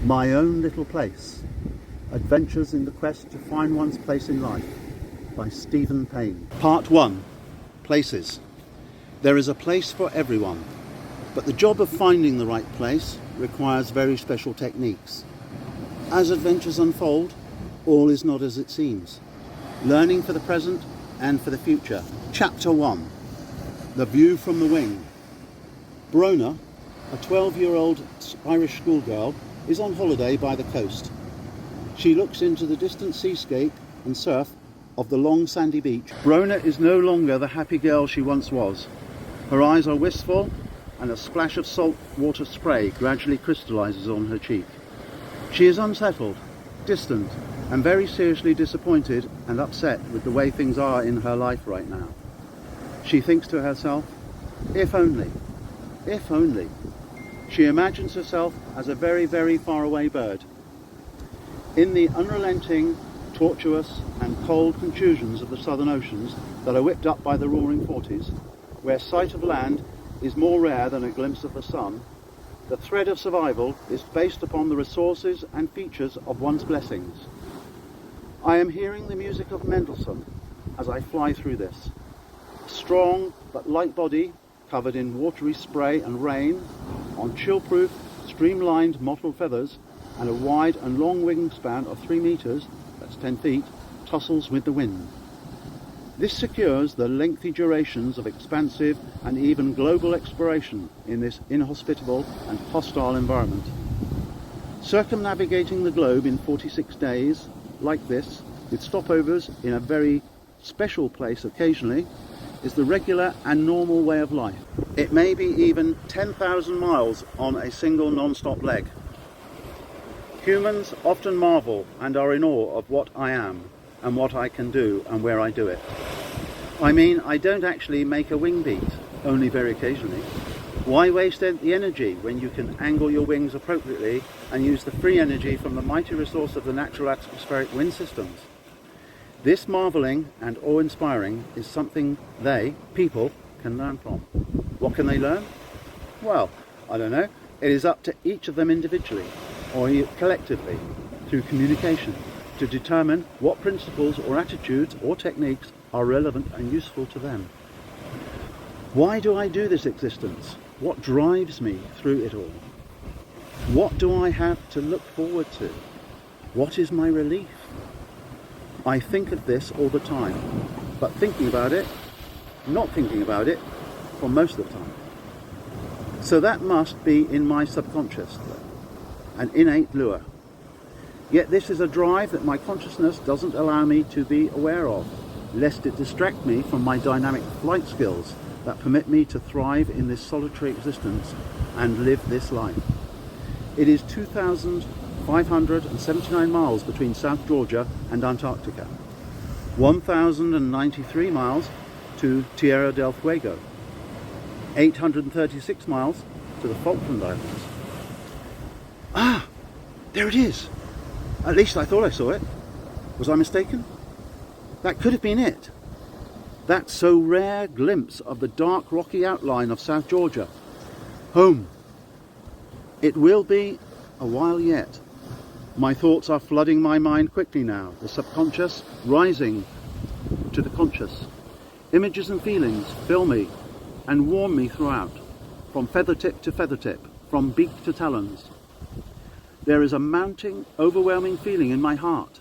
My Own Little Place, Adventures in the Quest to Find One's Place in Life by Stephen Payne. Part 1. Places. There is a place for everyone, but the job of finding the right place requires very special techniques. As adventures unfold, all is not as it seems. Learning for the present and for the future. Chapter 1. The View from the Wing. Brona, a 12-year-old Irish schoolgirl, is on holiday by the coast. She looks into the distant seascape and surf of the long sandy beach. Brona is no longer the happy girl she once was. Her eyes are wistful, and a splash of salt water spray gradually crystallizes on her cheek. She is unsettled, distant, and very seriously disappointed and upset with the way things are in her life right now. She thinks to herself, if only, if only. She imagines herself as a very, very far away bird. In the unrelenting, tortuous and cold contusions of the southern oceans that are whipped up by the roaring 40s, where sight of land is more rare than a glimpse of the sun, the thread of survival is based upon the resources and features of one's blessings. I am hearing the music of Mendelssohn as I fly through this. A strong but light body covered in watery spray and rain, on chill-proof, streamlined mottled feathers, and a wide and long wingspan of 3 meters, that's 10 feet, tussles with the wind. This secures the lengthy durations of expansive and even global exploration in this inhospitable and hostile environment. Circumnavigating the globe in 46 days, like this, with stopovers in a very special place occasionally, is the regular and normal way of life. It may be even 10,000 miles on a single non-stop leg. Humans often marvel and are in awe of what I am and what I can do and where I do it. I mean, I don't actually make a wing beat, only very occasionally. Why waste the energy when you can angle your wings appropriately and use the free energy from the mighty resource of the natural atmospheric wind systems? This marvelling and awe-inspiring is something people, can learn from. What can they learn? Well, I don't know. It is up to each of them individually, or collectively, through communication, to determine what principles or attitudes or techniques are relevant and useful to them. Why do I do this existence? What drives me through it all? What do I have to look forward to? What is my relief? I think of this all the time, but thinking about it, not thinking about it, for most of the time. So that must be in my subconscious, an innate lure. Yet this is a drive that my consciousness doesn't allow me to be aware of, lest it distract me from my dynamic flight skills that permit me to thrive in this solitary existence and live this life. It is 2,579 miles between South Georgia and Antarctica, 1,093 miles to Tierra del Fuego, 836 miles to the Falkland Islands. Ah, there it is. At least I thought I saw it. Was I mistaken? That could have been it. That so rare glimpse of the dark rocky outline of South Georgia. Home. It will be a while yet. My thoughts are flooding my mind quickly now, the subconscious rising to the conscious. Images and feelings fill me and warm me throughout, from feather tip to feather tip, from beak to talons. There is a mounting, overwhelming feeling in my heart.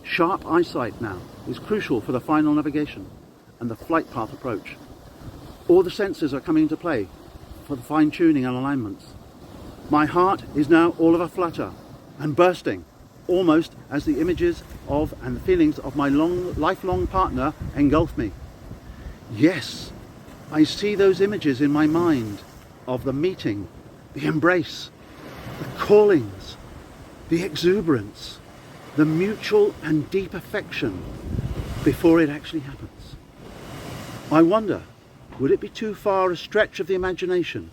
Sharp eyesight now is crucial for the final navigation and the flight path approach. All the senses are coming into play for the fine-tuning and alignments. My heart is now all of a flutter and bursting, almost as the images of and the feelings of my lifelong partner engulf me. Yes, I see those images in my mind of the meeting, the embrace, the callings, the exuberance, the mutual and deep affection before it actually happens. I wonder, would it be too far a stretch of the imagination?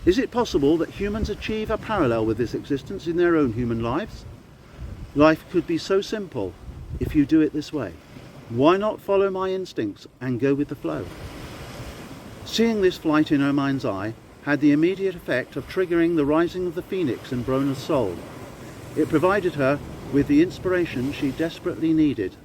Is it possible that humans achieve a parallel with this existence in their own human lives? Life could be so simple if you do it this way. Why not follow my instincts and go with the flow? Seeing this flight in her mind's eye, had the immediate effect of triggering the rising of the phoenix in Brona's soul. It provided her with the inspiration she desperately needed